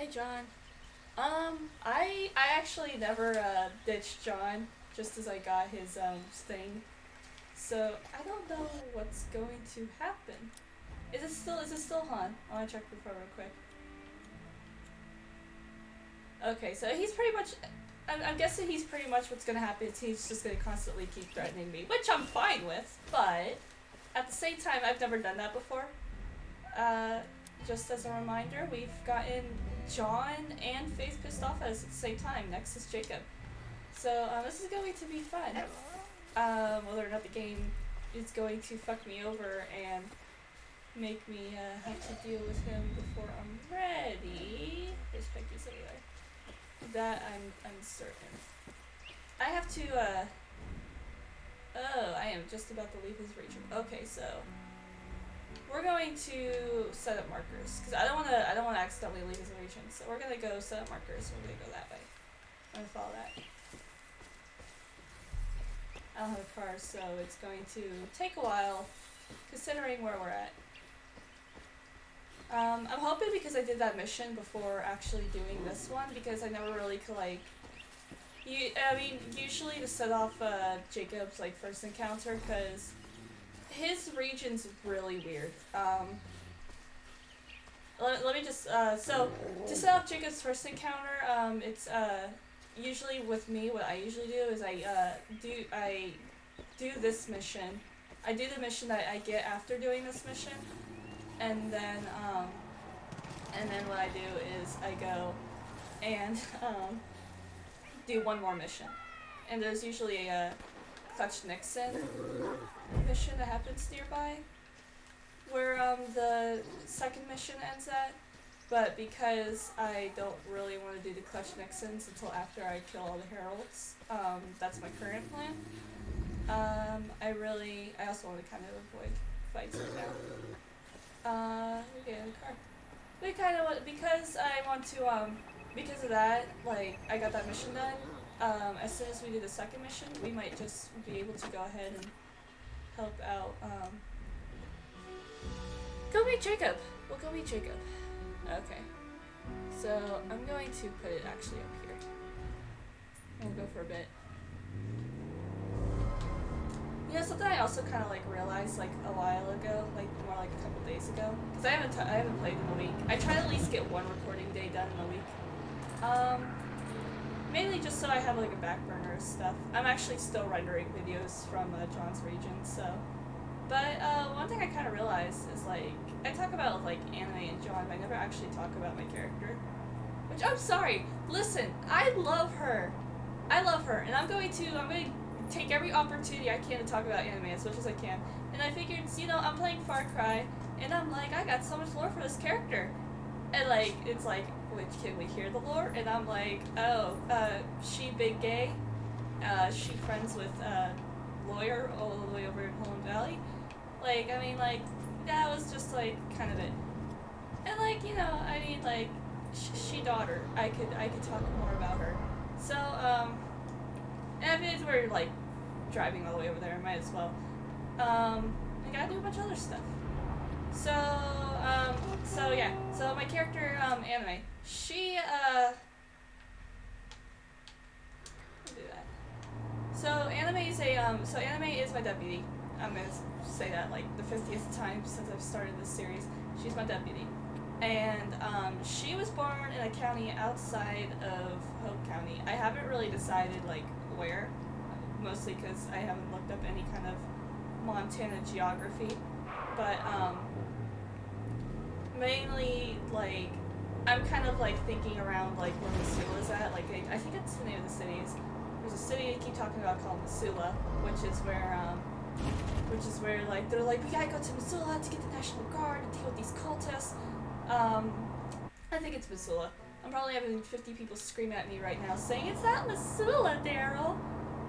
Hey, John. I actually never ditched John just as I got his thing. So I don't know what's going to happen. Is it still Han? I want to check the phone real quick. Okay, so he's pretty much. I'm guessing he's pretty much what's gonna happen is he's just gonna constantly keep threatening me, which I'm fine with. But at the same time, I've never done that before. Uh, just as a reminder, we've gotten John and Faith pissed off at us at the same time. Next is Jacob. So this is going to be fun. Whether or not the game is going to fuck me over and make me have to deal with him before I'm ready. His pictures anyway. That I'm uncertain. I have to. Oh, I am just about to leave his region. Okay, so we're going to set up markers because I don't want to accidentally leave his region. So we're gonna go set up markers. We're gonna go that way. I'm gonna follow that. I don't have a car, so it's going to take a while, considering where we're at. I'm hoping because I did that mission before actually doing this one, because I never really could, like... usually to set off Jacob's, like, first encounter, because his region's really weird. Let me just... so, to set off Jacob's first encounter, it's, usually with me, what I usually do is I do this mission. I do the mission that I get after doing this mission, and then what I do is I go and do one more mission. And there's usually a Clutch Nixon mission that happens nearby, where the second mission ends at. But because I don't really want to do the Clutch Nixons until after I kill all the Heralds, that's my current plan. I also want to kind of avoid fights right now. We get in the car. We kind of want, because I want to, because of that, like, I got that mission done. As soon as we do the second mission, we might just be able to go ahead and help out, go meet Jacob! We'll go meet Jacob. Okay. So, I'm going to put it actually up here. And we'll go for a bit. You know, something I also kind of like realized like a while ago, like more like a couple days ago, because I haven't played in a week. I try to at least get one recording day done in a week. Mainly just so I have like a back burner of stuff. I'm actually still rendering videos from John's region, so. But one thing I kind of realized is like I talk about like anime and John, but I never actually talk about my character. Which I'm sorry. Listen, I love her, and I'm going to take every opportunity I can to talk about anime as much as I can. And I figured, you know, I'm playing Far Cry, and I'm like, I got so much lore for this character. And like, it's like, which can we hear the lore? And I'm like, oh, she big gay, she friends with lawyer all the way over in Holland Valley. Like, I mean, like, that was just like kind of it. And like, you know, I mean, like, she daughter. I could talk more about her. So, and if we're like driving all the way over there, I might as well. I gotta do a bunch of other stuff. So yeah. So my character, Anime, she, I'll do that. So Anime is my deputy. I'm gonna say that like the 50th time since I've started this series. She's my deputy. And she was born in a county outside of Hope County. I haven't really decided like where, mostly because I haven't looked up any kind of Montana geography, but mainly like I'm kind of like thinking around like where Missoula's at. Like I think that's the name of the city. There's a city they keep talking about called Missoula, which is where like they're like, we gotta go to Missoula to get the National Guard and deal with these cultists. I think it's Missoula. I'm probably having 50 people scream at me right now saying, it's not Missoula, Daryl!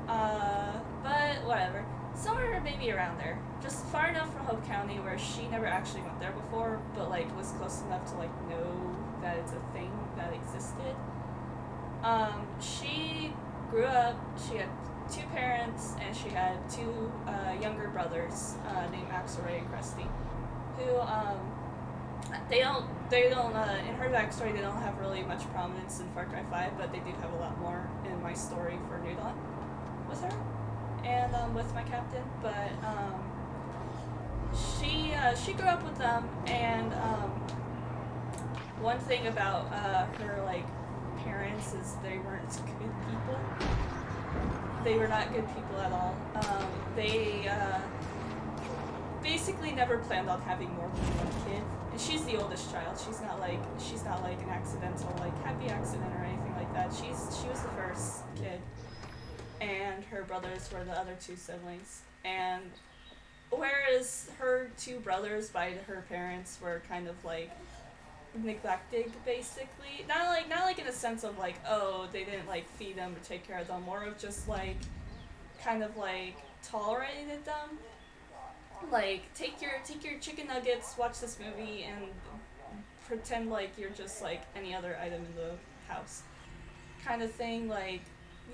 But whatever. Somewhere maybe around there. Just far enough from Hope County where she never actually went there before, but like was close enough to like know that it's a thing that existed. She grew up, she had 2 parents, and she had 2 younger brothers named Axel Ray and Krusty, who they don't, in her backstory, they don't have really much prominence in Far Cry 5, but they do have a lot more in my story for New Dawn with her and with my captain. But she grew up with them, and one thing about her like parents is they weren't good people. They were not good people at all. They basically never planned on having more than one kid. And she's the oldest child. She's not like an accidental like happy accident or anything like that. She was the first kid, and her brothers were the other two siblings. And whereas her two brothers by her parents were kind of like neglected, basically, not like in a sense of like, oh, they didn't like feed them or take care of them, more of just like kind of like tolerated them. Like, take your chicken nuggets, watch this movie, and pretend like you're just like any other item in the house, kind of thing. Like,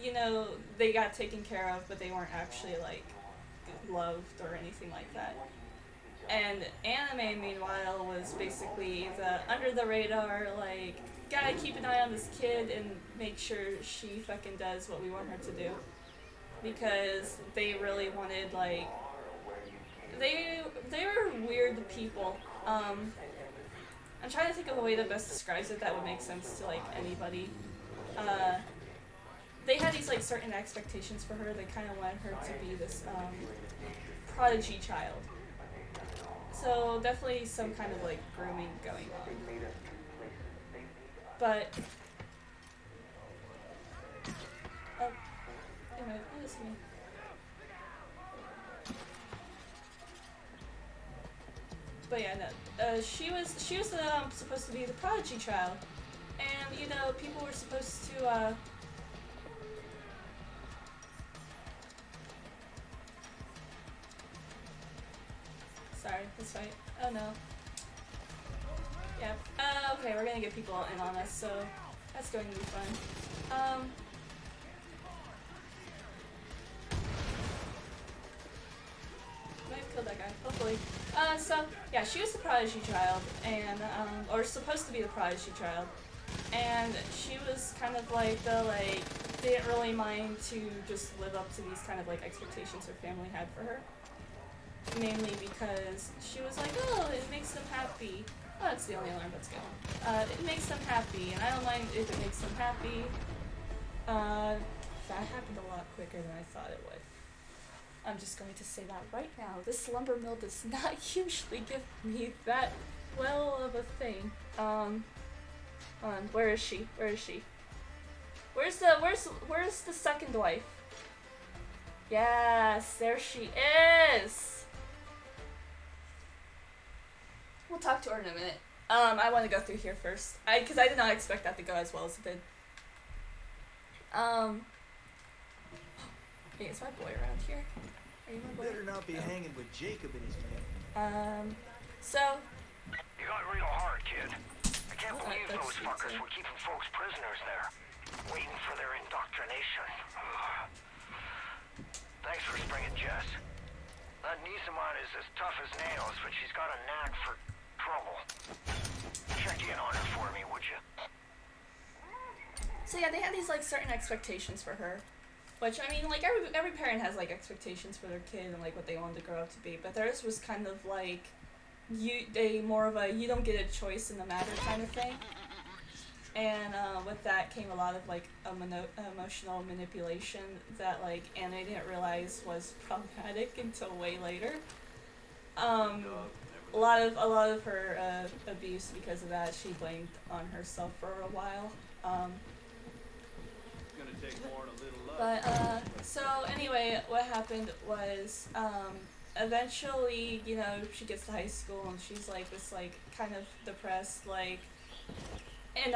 you know, they got taken care of, but they weren't actually like loved or anything like that. And anime, meanwhile, was basically the under the radar, like, gotta keep an eye on this kid and make sure she fucking does what we want her to do, because they really wanted like. They were weird people. I'm trying to think of a way that best describes it that would make sense to like anybody. They had these like certain expectations for her. They kind of wanted her to be this prodigy child. So definitely some kind of like grooming going on. But anyway, what is me? But yeah, no. She was supposed to be the prodigy child, and you know, people were supposed to sorry, this fight. Oh no. Yeah. Okay, we're gonna get people in on us, so that's going to be fun. Might have killed that guy, hopefully. So, yeah, she was the prodigy child, and, or supposed to be the prodigy child, and she was kind of like the, like, didn't really mind to just live up to these kind of, like, expectations her family had for her. Mainly because she was like, oh, it makes them happy. Oh, that's the only alarm that's going. It makes them happy, and I don't mind if it makes them happy. That happened a lot quicker than I thought it would. I'm just going to say that right now. This lumber mill does not usually give me that well of a thing. Hold on, where is she? Where is she? Where's the second wife? Yes, there she is! We'll talk to her in a minute. I want to go through here first. Because I did not expect that to go as well as it did. Hey, is my boy around here? Are you my boy? Better not be hanging with Jacob and his man. So... You got real hard, kid. I can't believe those fuckers were keeping folks prisoners there, waiting for their indoctrination. Thanks for springing, Jess. That Nisamon is as tough as nails, but she's got a knack for trouble. Check in on her for me, would you? So yeah, they had these like certain expectations for her, which I mean, like every parent has like expectations for their kid and like what they want to grow up to be. But theirs was kind of like more of a you don't get a choice in the matter kind of thing. And with that came a lot of like emotional manipulation that like Anna didn't realize was problematic until way later. A lot of her abuse because of that she blamed on herself for a while. Gonna take more than a little love. But so anyway, what happened was eventually, you know, she gets to high school and she's like this like kind of depressed like and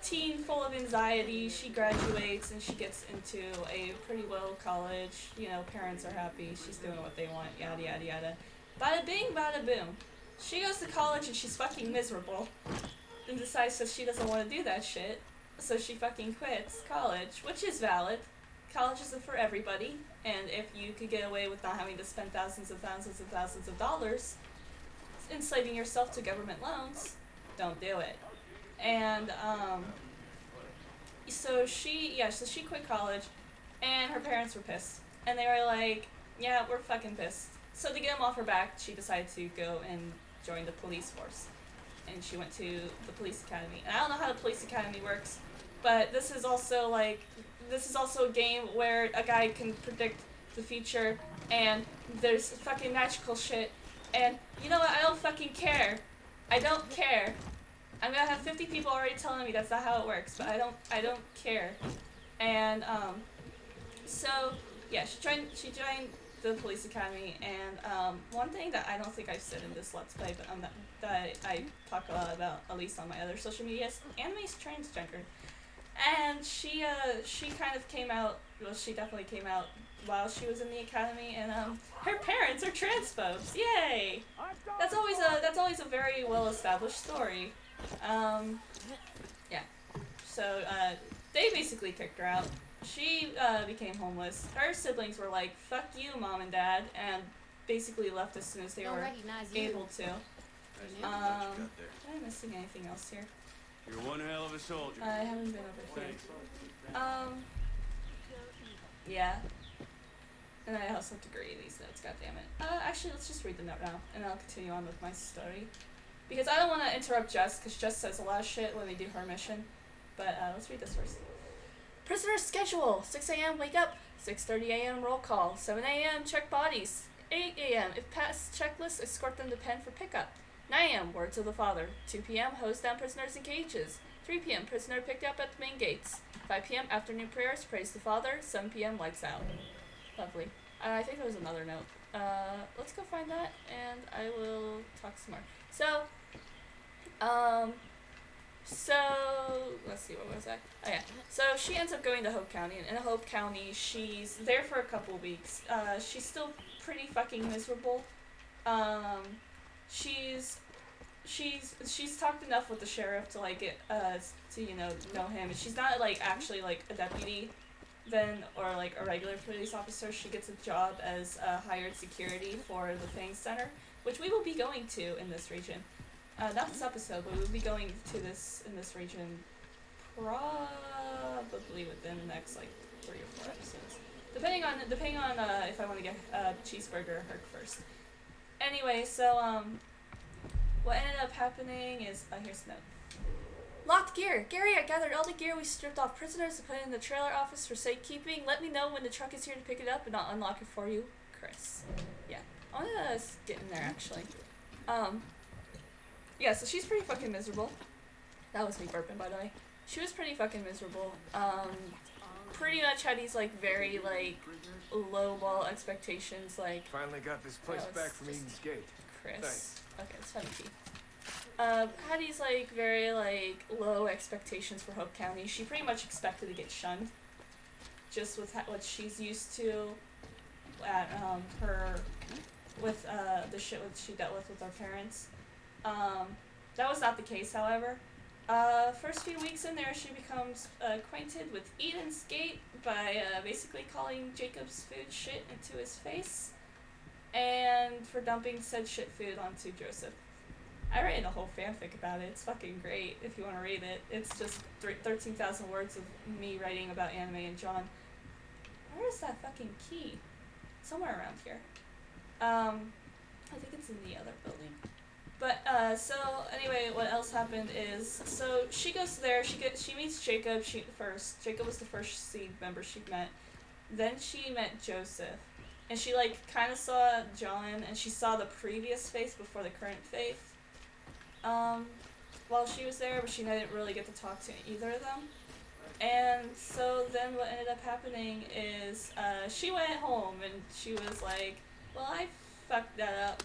teen full of anxiety. She graduates and she gets into a pretty well college. You know, parents are happy. She's doing what they want. Yada yada yada. Bada bing, bada boom. She goes to college and she's fucking miserable, and decides that she doesn't want to do that shit. So she fucking quits college, which is valid. College isn't for everybody, and if you could get away with not having to spend thousands and thousands and thousands of dollars enslaving yourself to government loans, don't do it. And so she quit college, and her parents were pissed, and they were like, yeah, we're fucking pissed. So to get them off her back, she decided to go and join the police force, and she went to the police academy. And I don't know how the police academy works, but this is also a game where a guy can predict the future, and there's fucking magical shit, and you know what, I don't fucking care. I don't care. I'm gonna have 50 people already telling me that's not how it works, but I don't care. And so yeah, she joined the police academy, and one thing that I don't think I've said in this Let's Play, but that I talk a lot about, at least on my other social medias, Anime's transgender. And she kind of came out, well, she definitely came out while she was in the academy, and her parents are transphobes. Yay! That's always a very well established story. Yeah. So they basically kicked her out. She became homeless. Her siblings were like, "Fuck you, mom and dad," and basically left as soon as they were able to. Am I missing anything else here? You're one hell of a soldier. I haven't been over here. Yeah. And I also have to grade these notes, goddammit. Actually, let's just read the note now, and I'll continue on with my story. Because I don't want to interrupt Jess, because Jess says a lot of shit when we do her mission. But let's read this first. Prisoner schedule. 6 a.m. wake up. 6:30 a.m. roll call. 7 a.m. check bodies. 8 a.m. if passed checklist, escort them to pen for pickup. 9 a.m. words of the father. 2 p.m. hose down prisoners in cages. 3 p.m. prisoner picked up at the main gates. 5 p.m. afternoon prayers, praise the father. 7 p.m. lights out. Lovely. I think there was another note. Let's go find that, and I will talk some more. So, let's see, what was that? Oh yeah. So she ends up going to Hope County, and in Hope County, she's there for a couple weeks. She's still pretty fucking miserable. She's talked enough with the sheriff to like get to know him, and she's not like actually like a deputy or like a regular police officer. She gets a job as hired security for the Fang Center, which we will be going to in this region. Not this episode, but we'll be going to in this region probably within the next like 3 or 4 episodes, depending on if I want to get cheeseburger or herc first. Anyway, so what ended up happening is here's the note. Locked gear. Gary, I gathered all the gear we stripped off prisoners and put it in the trailer office for safekeeping. Let me know when the truck is here to pick it up, and I'll unlock it for you, Chris. Yeah, I'm gonna get in there actually. Yeah, so she's pretty fucking miserable. That was me burping, by the way. She was pretty fucking miserable. Pretty much had these like very like lowball expectations. Like finally got this place back from Eden's Gate. Chris. Thanks. Okay, let's have a key. Had these like very like low expectations for Hope County. She pretty much expected to get shunned, just with what she's used to at the shit she dealt with her parents. That was not the case, however. First few weeks in there, she becomes acquainted with Eden's Gate by basically calling Jacob's food shit into his face, and for dumping said shit food onto Joseph. I wrote a whole fanfic about it. It's fucking great if you want to read it. It's just 13,000 words of me writing about anime and John. Where is that fucking key? Somewhere around here. I think it's in the other building. But, so, anyway, what else happened is, so she goes there, she meets Jacob first. Jacob was the first seed member she met. Then she met Joseph. And she, like, kind of saw John, and she saw the previous face before the current face. While she was there, but she didn't really get to talk to either of them. And so then what ended up happening is, she went home, and she was like, well, I fucked that up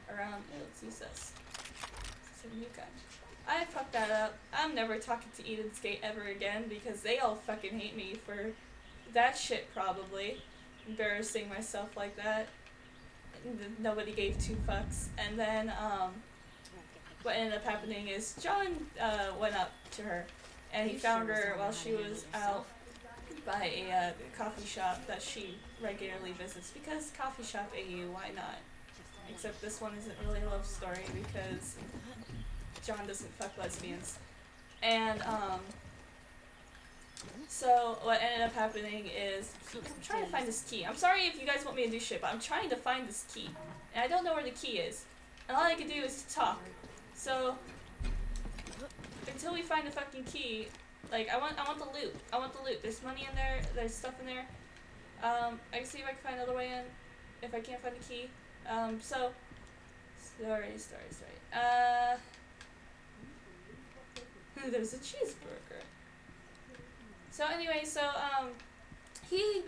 around, let's use this. It's a new gun. I fucked that up. I'm never talking to Eden's Gate ever again, because they all fucking hate me for that shit, probably. Embarrassing myself like that. Nobody gave 2 fucks. And then, what ended up happening is John went up to her, and he found her while she was out by a coffee shop that she regularly visits, because coffee shop AU, why not? Except this one isn't really a love story, because John doesn't fuck lesbians. And, so what ended up happening is, I'm trying to find this key. I'm sorry if you guys want me to do shit, but I'm trying to find this key. And I don't know where the key is. And all I can do is talk. So, until we find the fucking key, like, I want the loot. I want the loot. There's money in there, there's stuff in there. I can see if I can find another way in, if I can't find the key. There's a cheeseburger. So anyway, he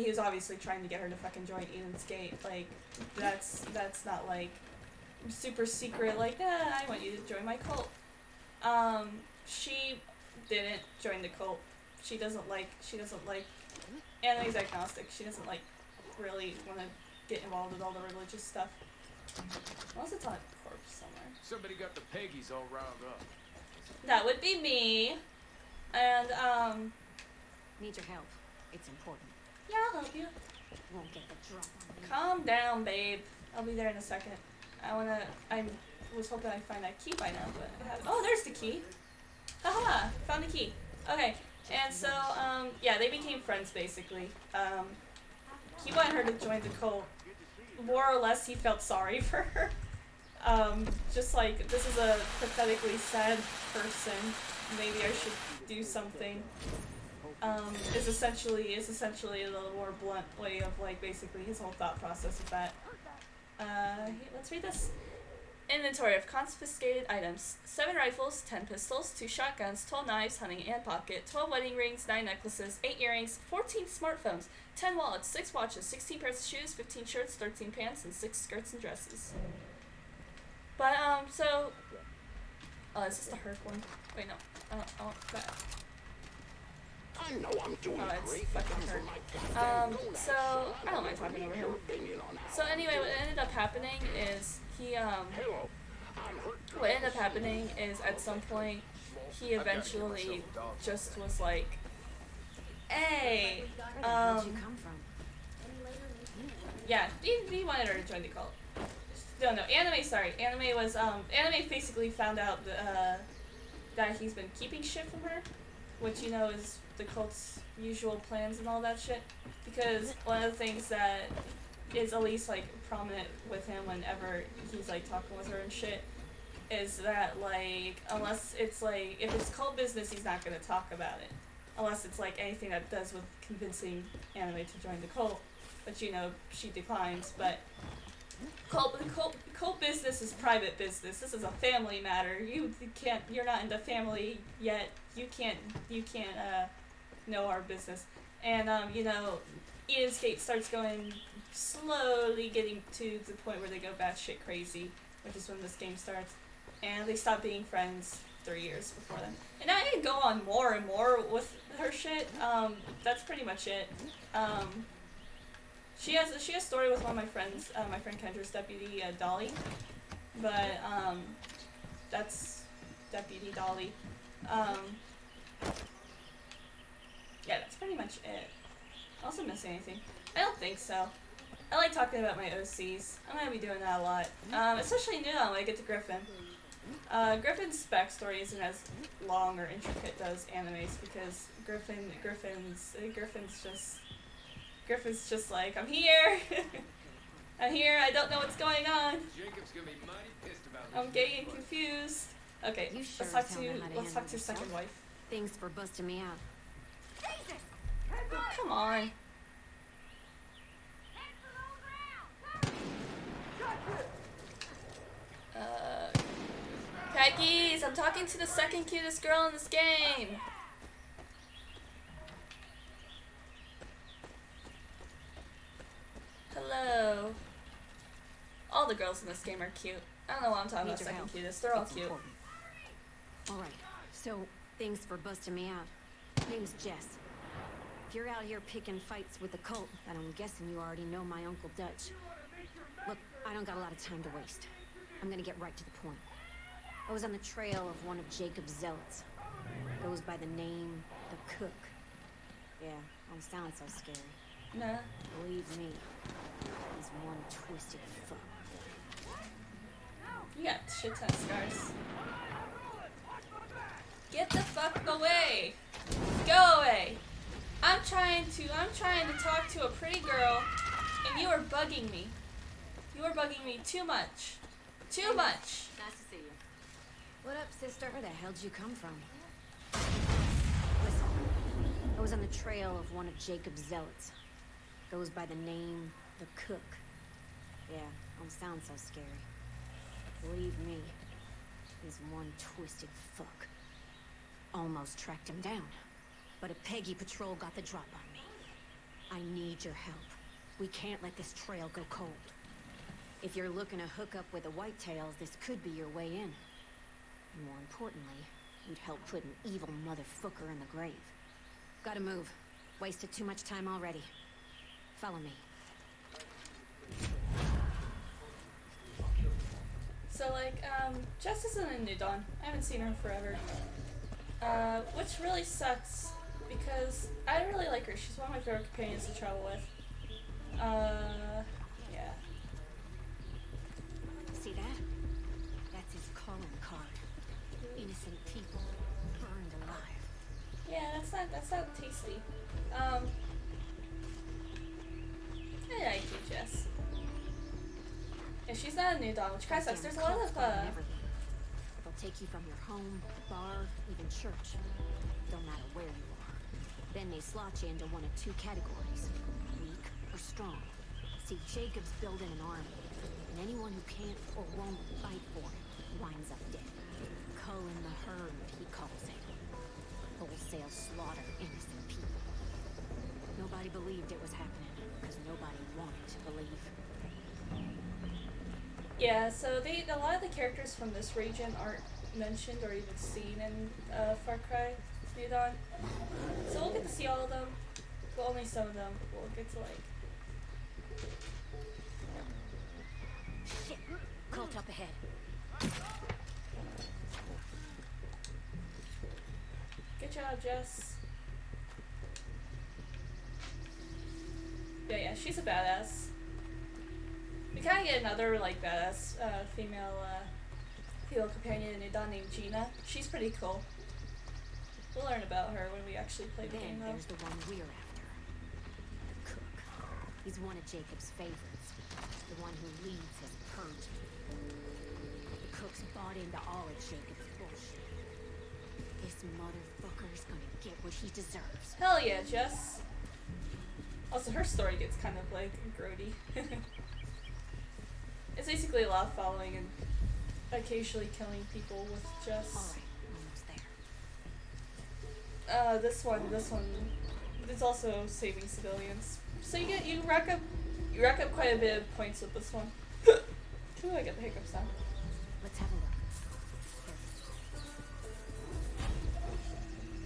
was obviously trying to get her to fucking join Eden's Gate. Like, that's not like super secret, like, I want you to join my cult. She didn't join the cult. She doesn't like Anna's agnostic. She doesn't like really want to get involved with all the religious stuff. Unless it's on a corpse somewhere. Somebody got the Peggies all riled up. That would be me. And, Need your help. It's important. yeah, I'll help you. Won't get the drop on me. Calm down, babe. I'll be there in a second. I was hoping I'd find that key by now, but I haven't. Oh, there's the key. Haha, found the key. Okay, and so, yeah, they became friends, basically. He wanted her to join the cult. More or less, he felt sorry for her. Just like, this is a pathetically sad person. Maybe I should do something. Is essentially a little more blunt way of, like, basically his whole thought process of that. Let's read this. Inventory of confiscated items. 7 rifles, 10 pistols, 2 shotguns, 12 knives, hunting and pocket, 12 wedding rings, 9 necklaces, 8 earrings, 14 smartphones, 10 wallets, 6 watches, 16 pairs of shoes, 15 shirts, 13 pants, and 6 skirts and dresses. But, so... Oh, is this the Herc one? Wait, no. Oh, that. I know I'm doing It's fucking Herc. So, I don't mind talking over him. So anyway, what ended up happening is, what ended up happening is, at some point, he eventually just was like, hey, Where the hell did you come from? yeah, he wanted her to join the cult. No, Anime was, Anime basically found out, that he's been keeping shit from her, which, you know, is the cult's usual plans and all that shit, because one of the things that is at least, like, prominent with him whenever he's, like, talking with her and shit, is that, like, unless it's, like, if it's cult business, he's not gonna talk about it, unless it's, like, anything that does with convincing Anime to join the cult, which, you know, she declines, but cult business is private business. This is a family matter. You're not in the family yet. You can't know our business. And, you know, Eden's Gate starts slowly getting to the point where they go batshit crazy, which is when this game starts. And they stop being friends 3 years before then. And I can go on more and more with her shit. That's pretty much it. She has a story with one of my friends, my friend Kendra's deputy, Dolly. But, that's Deputy Dolly. Yeah, that's pretty much it. Also missing anything? I don't think so. I like talking about my OCs. I'm gonna be doing that a lot. Especially now when I get to Griffin. Griffin's backstory isn't as long or intricate as Anime's because Griffin's just like, I'm here! I'm here, I don't know what's going on. Jacob's gonna be mighty pissed about I'm getting confused. Okay, You sure let's talk as hell know how to to handle his second yourself. wife. Thanks for busting me out. Oh, come on. Peggies, I'm talking to the second cutest girl in this game. Hello. All the girls in this game are cute. I don't know why I'm talking about Need your second help. cutest. They're all It's cute. important. Alright, so thanks for busting me out. Name's Jess. If you're out here picking fights with the cult, then I'm guessing you already know my Uncle Dutch. Look, I don't got a lot of time to waste. I'm gonna get right to the point. I was on the trail of one of Jacob's zealots. Goes by the name The Cook. Yeah, don't sound so scary. Nah. Believe me, he's one twisted fuck. You got shit ton of scars. Get the fuck away! Go away! I'm trying to talk to a pretty girl, and you are bugging me. You are bugging me too much. Too much! Nice to see you. What up, sister? Where the hell did you come from? Listen, I was on the trail of one of Jacob's zealots. Goes by the name The Cook. Yeah, don't sound so scary. Believe me, he's one twisted fuck. Almost tracked him down, but a Peggy patrol got the drop on me. I need your help. We can't let this trail go cold. If you're looking to hook up with the Whitetails, this could be your way in. More importantly, you'd help put an evil motherfucker in the grave. Gotta move. Wasted too much time already. Follow me. So, like, Jess isn't in New Dawn. I haven't seen her in forever. Which really sucks, because I really like her. She's one of my favorite companions to travel with. Yeah. See that? That's his calling card. Innocent people burned alive. Yeah, that's not tasty. I like you, Jess. Yeah, she's not in New Dawn, which kind of sucks. There's a lot of, They'll take you from your home, bar, even church. Don't matter where you are. Then they slot you into one of two categories. Weak or strong. See, Jacob's building an army. And anyone who can't or won't fight for it winds up dead. Culling the herd, he calls it. Wholesale slaughter innocent people. Nobody believed it was happening, because nobody wanted to believe. yeah, so a lot of the characters from this region aren't mentioned or even seen in Far Cry New Dawn. So we'll get to see all of them, but only some of them we'll get to like. Shit! Cult up ahead. Good job, Jess. Yeah, she's a badass. We kind of get another like badass female companion in New Dawn named Gina. She's pretty cool. We'll learn about her when we actually play the game, though. There's the one we're after. The Cook. He's one of Jacob's favorites. The one who leads his purge. The Cook's bought into all of Jacob's bullshit. This motherfucker's gonna get what he deserves. Hell yeah, Jess. Also, her story gets kind of like grody. It's basically a lot of following and occasionally killing people with Jess. Alright, almost there. This one, it's also saving civilians. So you rack up quite a bit of points with this one. Ooh, I get the hiccups now. Let's have a look.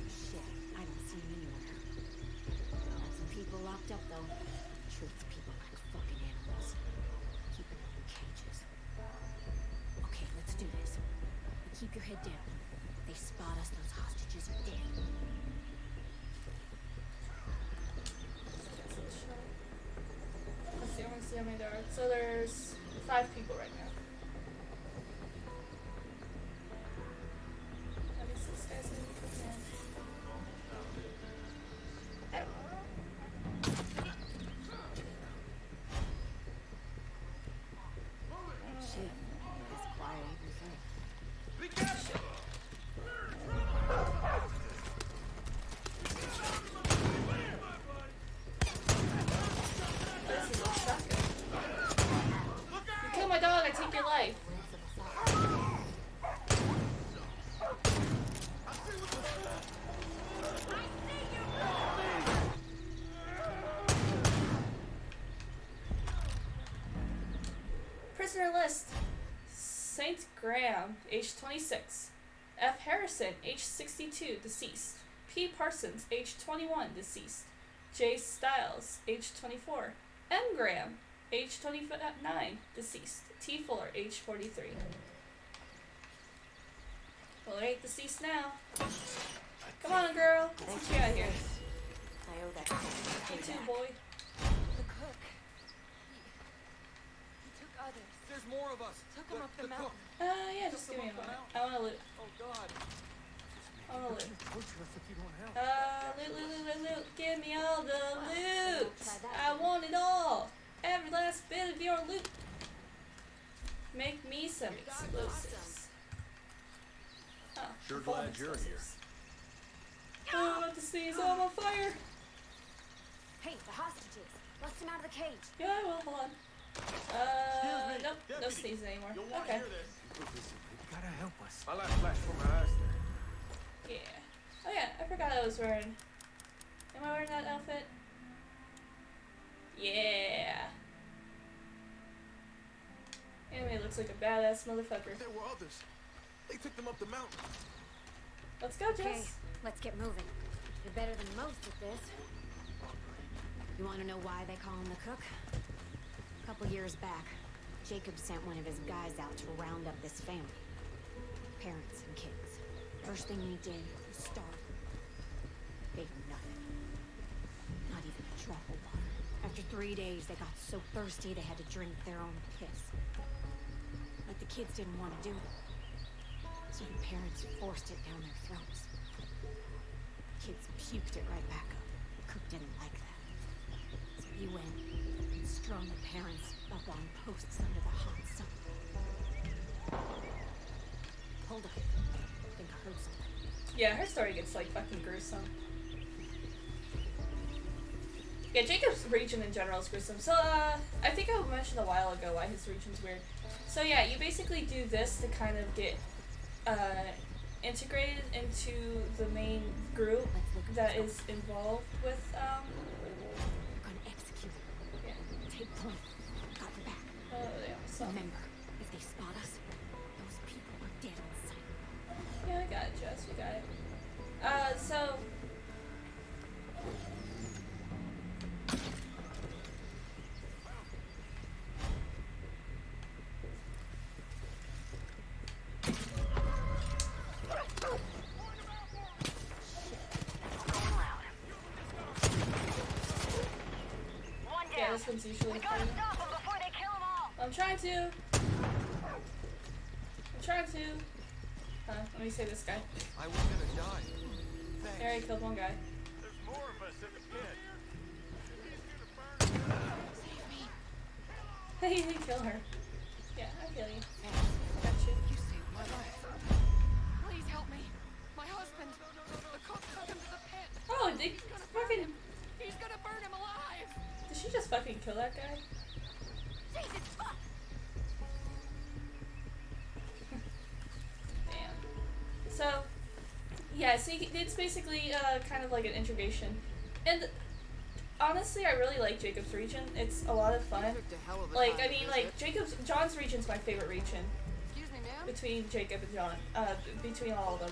Shit, I don't see him anywhere. Got some people locked up though. Treats people like fucking animals. Keeping them in cages. Okay, let's do this. But keep your head down. If they spot us, those hostages are dead. Let's see, I want to see how many there are. So there's 5 people right now. At least this guy's gonna be good, man. Shit, it's quiet even so. This is a shotgun. You kill my dog, I take your life. Prisoner list. St. Graham, age 26. F. Harrison, age 62, deceased. P. Parsons, age 21, deceased. J. Stiles, age 24. M. Graham, age 29, deceased. T. Fuller, age 43. Well, they ain't deceased now. Come on, girl. Let's get you out of here. I owe that You too, boy. The Cook. He took others. There's more of us. Took them up the mountain. Yeah, just give me a moment. I wanna loot. Oh God. I wanna loot. Torture us if you don't help. Loot. Give me all the loot. I want it all. Every last bit of your loot. Make me some explosives. Oh, Sure full of glad you're here. explosives. Oh, I'm about to sneeze. Oh, I'm on fire. Hey, the hostages. Bust them out of the cage. Yeah, I will. Hold on. Excuse me, Nope. No deputy. sneezing anymore. You'll want to Okay. hear this. You gotta help us. My light flashed for my eyes there. Yeah. Oh yeah, I forgot I was wearing. Am I wearing that outfit? Yeah. Anime looks like a badass motherfucker. There were others. They took them up the mountain. Let's go, Okay, Jess. let's get moving. You're better than most at this. You want to know why they call him the cook? A couple years back, Jacob sent one of his guys out to round up this family. Parents and kids. First thing he did was starve them. Gave them nothing. Not even a drop of water. After 3 days, they got so thirsty they had to drink their own piss. But the kids didn't want to do it. So the parents forced it down their throats. Kids puked it right back up. Cook didn't like that. So he went and strung the parents up on posts under the hot sun. Hold up. I think I heard something. Yeah, her story gets like fucking gruesome. Yeah, Jacob's region in general is gruesome. So, I think I mentioned a while ago why his region's weird. So yeah, you basically do this to kind of get, integrated into the main group that is involved with, We're gonna execute them. yeah. Take point. Got your back. Oh, yeah, so. Remember, if they spot us, those people are dead on sight. Yeah, I got it, Jess, we got it. So. Yeah, this one's usually fun. Stop them before they kill them all. I'm trying to. Let me save this guy. I was gonna die. There, I killed one guy. There's more of us in the pit. Hey, you didn't kill her. Yeah, I'll kill you. Got you. You saved my life. Please help me. My husband. The cook took him to the pit. Oh, they fucking. He's gonna burn him alive. Did she just fucking kill that guy? Jesus, fuck! Damn. So, yeah, so it's basically kind of like an integration. And honestly, I really like Jacob's region. It's a lot of fun. Like, I mean, like, John's region's my favorite region. Excuse me, ma'am. Between Jacob and John. Between all of them.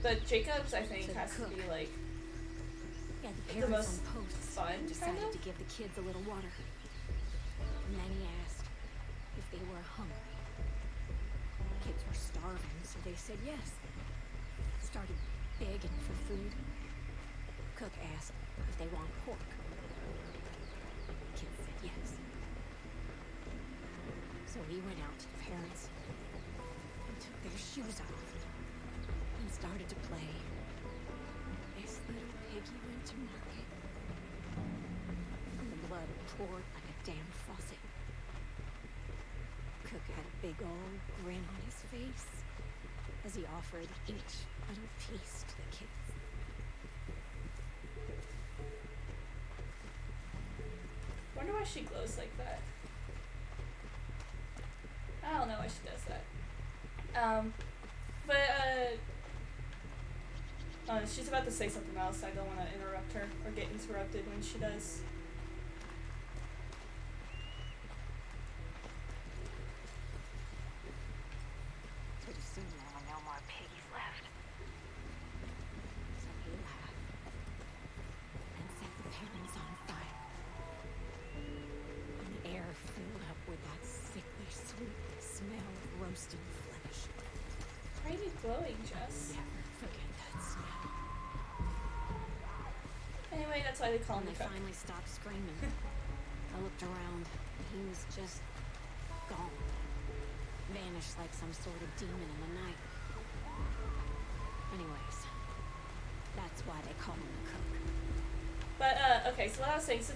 But Jacob's, I think, So the has to cook. be, like, Yeah, the the parents most on posts fun, decided kind of? to give the kids a little water. And then he asked if they were hungry. The kids were starving, so they said yes. Started begging for food. Cook asked if they want pork. The kids said yes. So he went out to the parents and took their shoes off and started to play. This little piggy went to market. And the blood poured like a damn faucet. Cook had a big old grin on his face as he offered each little piece to the kids. Wonder why she glows like that. I don't know why she does that. She's about to say something else. I don't want to interrupt her or get interrupted when she does. Pretty soon there were no more piggies left. So he laughed and set the parents on fire. And the air filled up with that sickly sweet smell of roasted flesh. Why are you glowing, Jess? Never forget that smell. Anyway, that's why they call When him they the cook. finally stopped screaming, I looked around. He was just gone. vanished like some sort of demon in the night. Anyways, that's why they call him the cook. But, okay, so what I was saying, so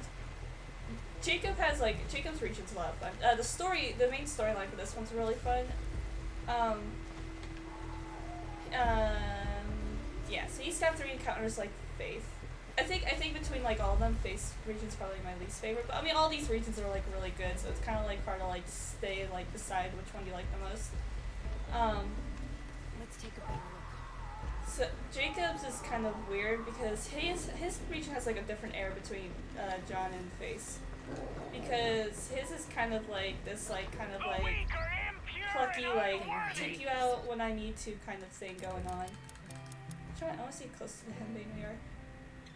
Jacob's region's a lot of fun. The main storyline for this one's really fun. Yeah, so he's got 3 encounters like Faith. I think between like all of them, Faith's region's probably my least favorite. But I mean, all these regions are like really good, so it's kind of like hard to like stay like decide which one you like the most. Let's take a better look. So Jacob's is kind of weird because his region has like a different air between John and Faith, because his is kind of like this like kind of like plucky like take you out when I need to kind of thing going on. I want to stay close to the him being we are.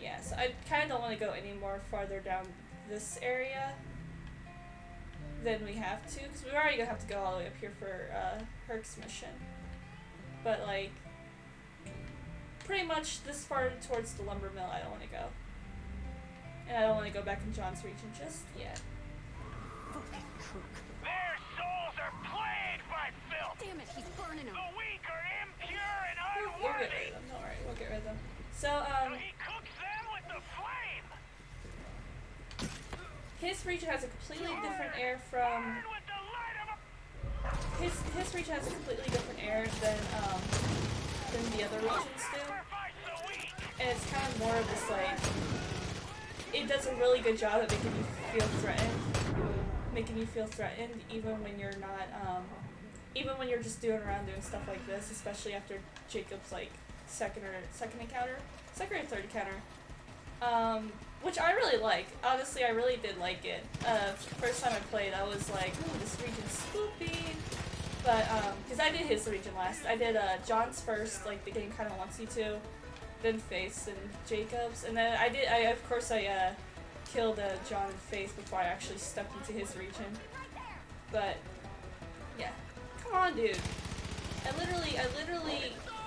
Yeah, so I kind of don't want to go any more farther down this area than we have to, because we're already going to have to go all the way up here for Herc's mission. But, like, pretty much this far towards the lumber mill I don't want to go. And I don't want to go back in John's region just yet. Fucking cook. Their souls are plagued by filth. Damn it, he's burning them. The weak are impure and We'll get unworthy. rid of them, don't worry, we'll get rid of them. So, So he cooks them with the flame. his region has a completely different air from... Burn with the light of a... His region has a completely different air than the other regions do. Sacrifice the weak. And it's kind of more of this, like... It does a really good job at making you feel threatened. Even when you're not, even when you're just doing stuff like this, especially after Jacob's, like, second or third encounter. Which I really like. Honestly, I really did like it. First time I played, I was like, ooh, this region's spooky. But, because I did his region last. I did, John's first, like, the game kind of wants you to. Then Faith and Jacob's. And then I killed, John and Faith before I actually stepped into his region. But, yeah. Come on, dude. I literally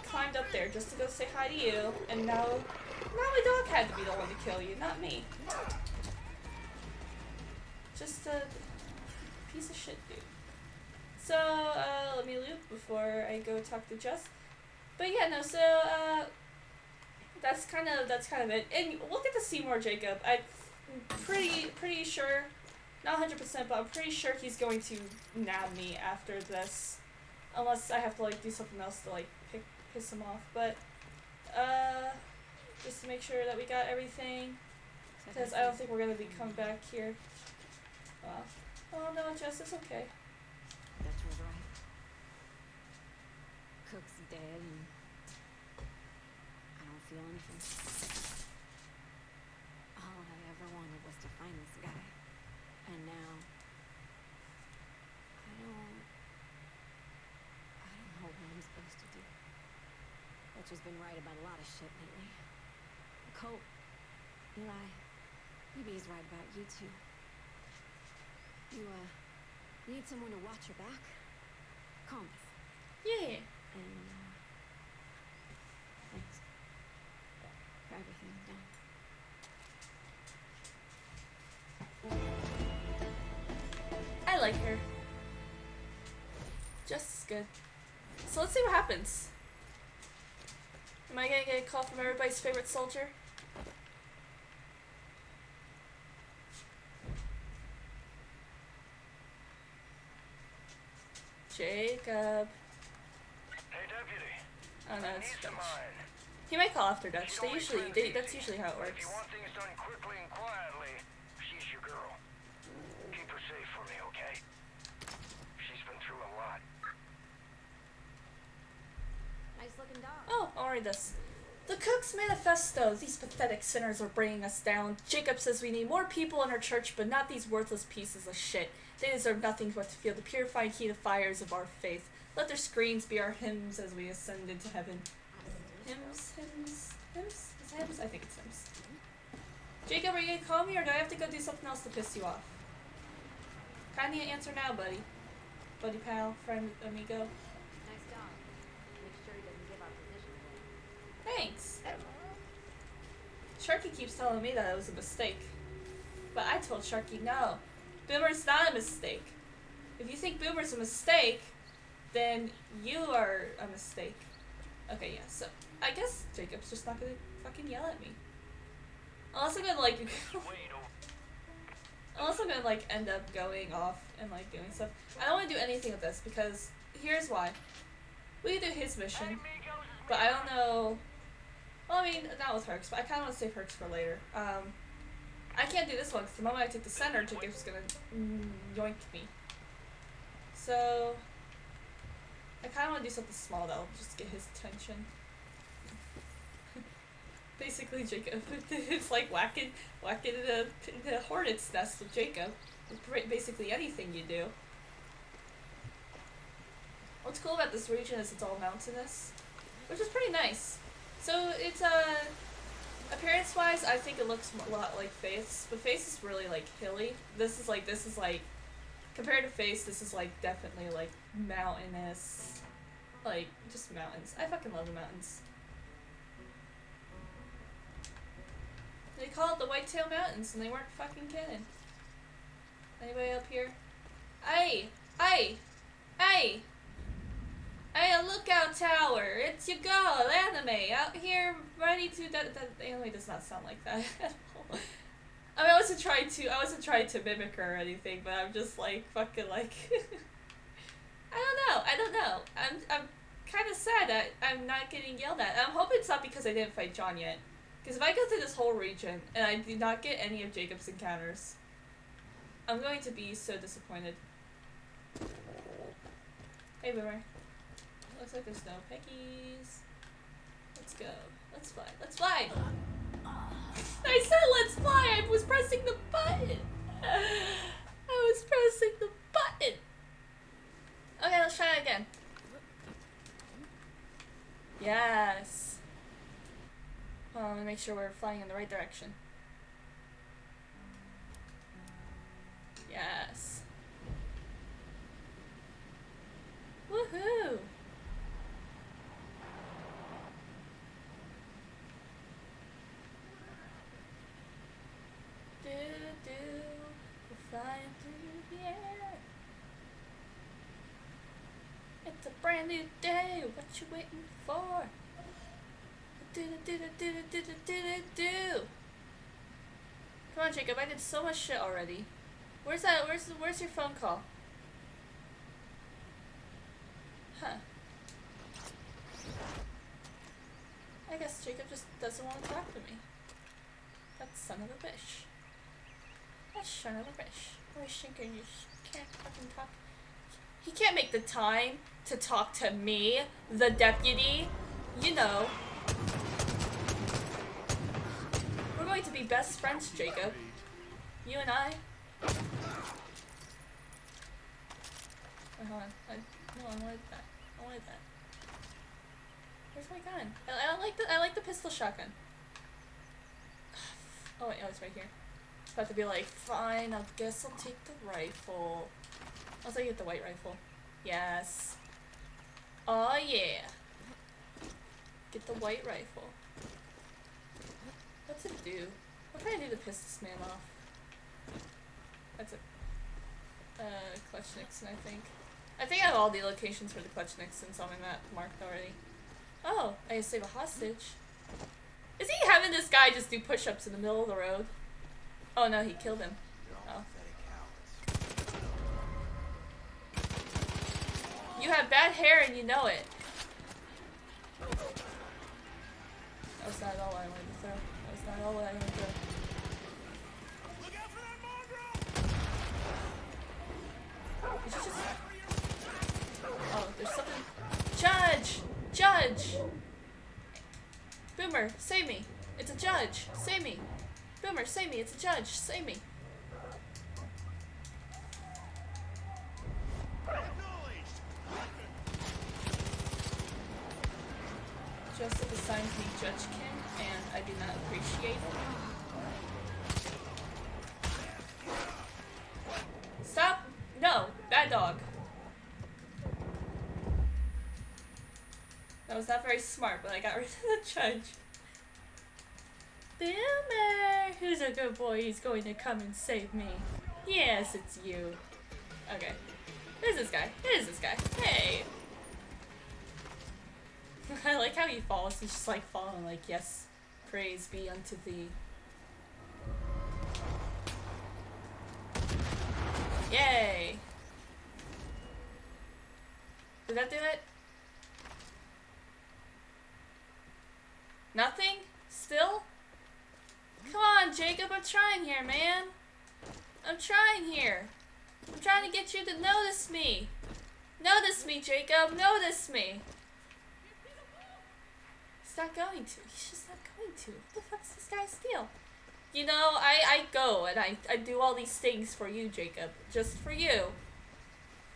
climbed up there just to go say hi to you, and now my dog had to be the one to kill you, not me. Just a piece of shit, dude. So, let me loop before I go talk to Jess. But yeah, no, so, that's kind of it. And we'll get to see more Jacob. I'm pretty sure, not 100%, but I'm pretty sure he's going to nab me after this. Unless I have to, like, do something else to, like, piss him off. But, just to make sure that we got everything. Because I don't think we're going to be coming back here. Oh no, Jess, it's okay. Dutch was right. Cook's dead and I don't feel anything. All I ever wanted was to find this guy. And now I don't know what I'm supposed to do. Dutch has been right about a lot of shit lately. The cult, Eli, maybe he's right about you too. You need someone to watch your back? Call me. Yeah. And, thanks for everything you've done. I like her. Just as good. So let's see what happens. Am I gonna get a call from everybody's favorite soldier? Jacob. Hey, deputy. Oh no, it's Needs Dutch. of mine. He might call after Dutch. She's They only usually, friends that's easy. usually how it But if works. you want things done quickly and quietly, she's your girl. Keep her safe for me, okay? She's been through a lot. Nice looking dog. Oh, I'll read this. The Cook's Manifesto. These pathetic sinners are bringing us down. Jacob says we need more people in our church, but not these worthless pieces of shit. They deserve nothing but to feel the purifying heat of fires of our faith. Let their screams be our hymns as we ascend into heaven. Hymns? Is it hymns? I think it's hymns. Jacob, are you gonna call me, or do I have to go do something else to piss you off? Kinda answer now, buddy. Buddy pal, friend, amigo. Nice dog. Make sure he doesn't give our position away. Thanks. Sharky keeps telling me that it was a mistake. But I told Sharky no. Boomer's not a mistake. If you think Boomer's a mistake, then you are a mistake. Okay, yeah, so I guess Jacob's just not gonna fucking yell at me. Unless I'm gonna like unless I'm gonna like end up going off and like doing stuff. I don't wanna do anything with this because here's why. We can do his mission, but I don't know. Well, I mean, not with Herx, but I kinda wanna save Herx for later. I can't do this one because the moment I take the center, Jacob's gonna yoink me. So I kinda wanna do something small though, just to get his attention. Basically, Jacob. It's like whacking the hornet's nest with Jacob. Basically anything you do. What's cool about this region is it's all mountainous, which is pretty nice. So it's appearance-wise, I think it looks a lot like Face, but Face is really like hilly. This is like compared to Face, this is like definitely like mountainous, like just mountains. I fucking love the mountains. They call it the Whitetail Mountains, and they weren't fucking kidding. Anybody up here? Hey! Hey! Hey! Hey, a lookout tower! It's your girl, Anime, out here ready to... That anime does not sound like that at all. I mean, I wasn't trying to mimic her or anything, but I'm just like, fucking like... I don't know. I'm kind of sad that I'm not getting yelled at. I'm hoping it's not because I didn't fight John yet. Because if I go through this whole region and I do not get any of Jacob's encounters, I'm going to be so disappointed. Hey, Boomer. Looks like there's no peckies. Let's go. Let's fly. Let's fly! I said let's fly! I was pressing the button! I was pressing the button! Okay, let's try it again. Yes! Well, I'm gonna make sure we're flying in the right direction. Yes. Woohoo! We're flying through the air. It's a brand new day. What you waiting for? Do. Come on, Jacob. I did so much shit already. Where's your phone call? Huh. I guess Jacob just doesn't want to talk to me. That son of a bitch. That son of a bitch. Why Shinker just can't fucking talk? He can't make the time to talk to me, the deputy. You know. We're going to be best friends, Jacob. You and I. Oh, hold on. No, I wanted that. I wanted that. Where's my gun? I like the pistol shotgun. Oh wait, it's right here. It's about to be like, fine, I guess I'll take the rifle. I'll take the white rifle. Yes. Oh yeah. Get the white rifle. What's it do? What can I do to piss this man off? That's a Clutch Nixon, I think. I think I have all the locations for the Clutch Nixons on my map marked already. Oh, I save a hostage. Is he having this guy just do push-ups in the middle of the road? Oh no, he killed him. Oh. You have bad hair and you know it. That was not all I wanted to throw. That was not all I wanted to throw. Look out for that mongrel! Did you just... Oh, there's something... Judge! Judge! Boomer, save me. It's a judge. Save me. Boomer, save me. It's a judge. Save me. Joseph assigns me Judge King, and I do not appreciate it. Stop! No! Bad dog. That was not very smart, but I got rid of the judge. Boomer! Who's a good boy? He's going to come and save me. Yes, it's you. Okay. It is this guy. It is this guy. Hey! I like how he falls. He's just like falling like, yes, praise be unto thee. Yay! Did that do it? Nothing? Still? Come on, Jacob, I'm trying here, man. I'm trying here. I'm trying to get you to notice me. Notice me, Jacob. Notice me. He's not going to. He's just not going to. What the fuck's this guy's deal? You know, I go and I do all these things for you, Jacob. Just for you.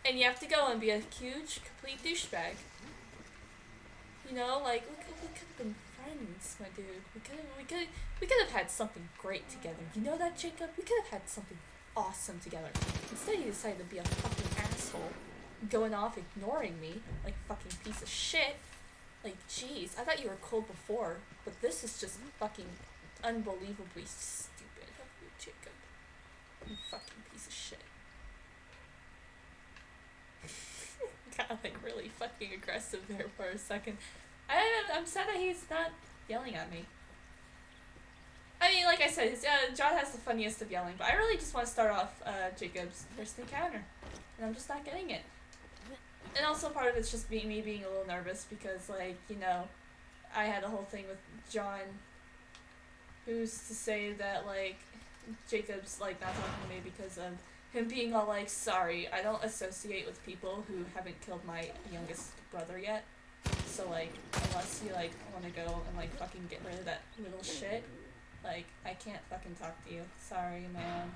And you have to go and be a huge, complete douchebag. You know, like, we could have been friends, my dude. We could have had something great together. You know that, Jacob? We could have had something awesome together. Instead, you decided to be a fucking asshole. Going off, ignoring me, like a fucking piece of shit. Like, jeez, I thought you were cold before, but this is just fucking unbelievably stupid of you, Jacob. You fucking piece of shit. Got like really fucking aggressive there for a second. I'm sad that he's not yelling at me. I mean, like I said, John has the funniest of yelling, but I really just want to start off Jacob's first encounter, and I'm just not getting it. And also part of it's just me being a little nervous because, like, you know, I had a whole thing with John. Who's to say that, like, Jacob's, like, not talking to me because of him being all like, sorry, I don't associate with people who haven't killed my youngest brother yet. So, like, unless you, like, want to go and, like, fucking get rid of that little shit, like, I can't fucking talk to you. Sorry, man.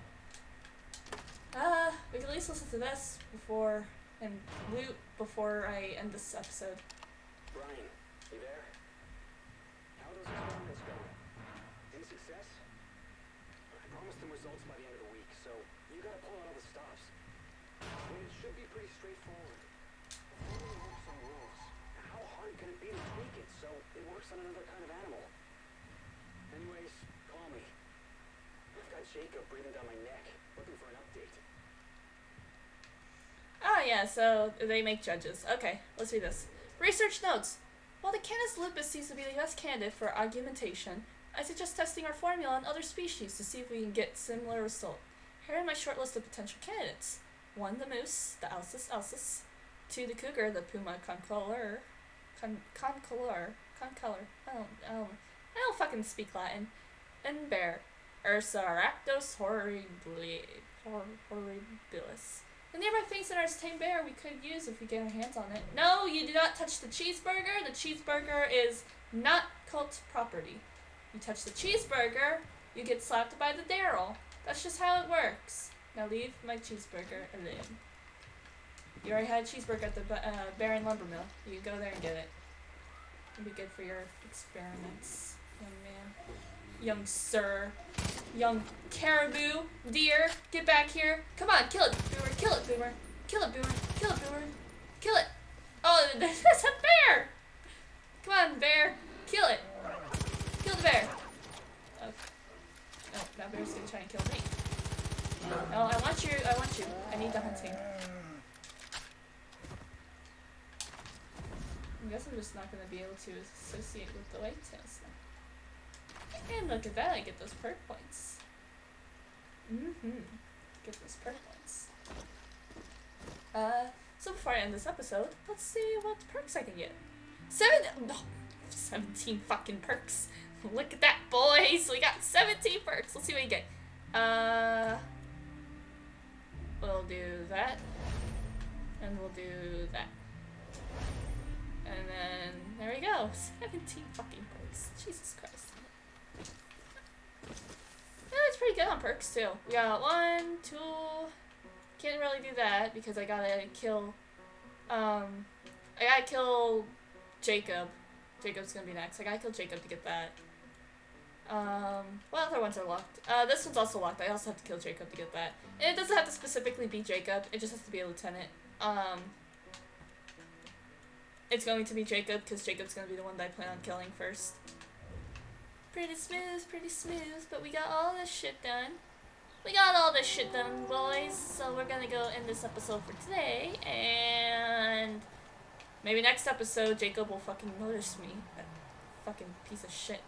We can at least listen to this before, and loot before I end this episode. Brian, you there? How are those experiments going? Any success? I promised them results by the end of the week, so you gotta pull out all the stops. I mean, it should be pretty straightforward. Formula works on rules. How hard can it be to tweak it so it works on another kind of animal? Anyways, call me. I've got Jacob breathing down my neck, looking for an update. Ah, yeah, so they make judges. Okay, let's read this. Research notes. While the Canis lupus seems to be the best candidate for argumentation, I suggest testing our formula on other species to see if we can get similar result. Here are my short list of potential candidates. 1, the moose, the alcis alcis. 2, the cougar, the puma concolor. Concolor. I don't fucking speak Latin. And bear. Ursa aractos horribilis. The nearby things in our tame bear we could use if we get our hands on it. No, you do not touch the cheeseburger. The cheeseburger is not cult property. You touch the cheeseburger, you get slapped by the Daryl. That's just how it works. Now leave my cheeseburger alone. You already had a cheeseburger at the Barren Lumber Mill. You can go there and get it. It'll be good for your experiments, young man. Young sir. Young caribou. Deer. Get back here. Come on, kill it, Boomer. Kill it, Boomer. Kill it, Boomer. Kill it, Boomer. Kill it. Oh, that's a bear! Come on, bear. Kill it. Kill the bear. Oh. Oh, that bear's gonna try and kill me. Oh, I want you. I need the hunting. I guess I'm just not gonna be able to associate with the whitetails now. And look at that, I get those perk points. Get those perk points. So before I end this episode, let's see what perks I can get. 17 fucking perks. Look at that, boys! We got 17 perks. Let's see what you get. We'll do that. And we'll do that. And then, there we go. 17 fucking perks. Jesus Christ. Yeah, it's pretty good on perks, too. We got 1, 2... Can't really do that, because I gotta kill... Jacob. Jacob's gonna be next. I gotta kill Jacob to get that. What other ones are locked? This one's also locked. I also have to kill Jacob to get that. And it doesn't have to specifically be Jacob. It just has to be a lieutenant. It's going to be Jacob, because Jacob's gonna be the one that I plan on killing first. Pretty smooth, but we got all this shit done. we got all this shit done, boys. So we're gonna go end this episode for today, and maybe next episode Jacob will fucking notice me. That fucking piece of shit.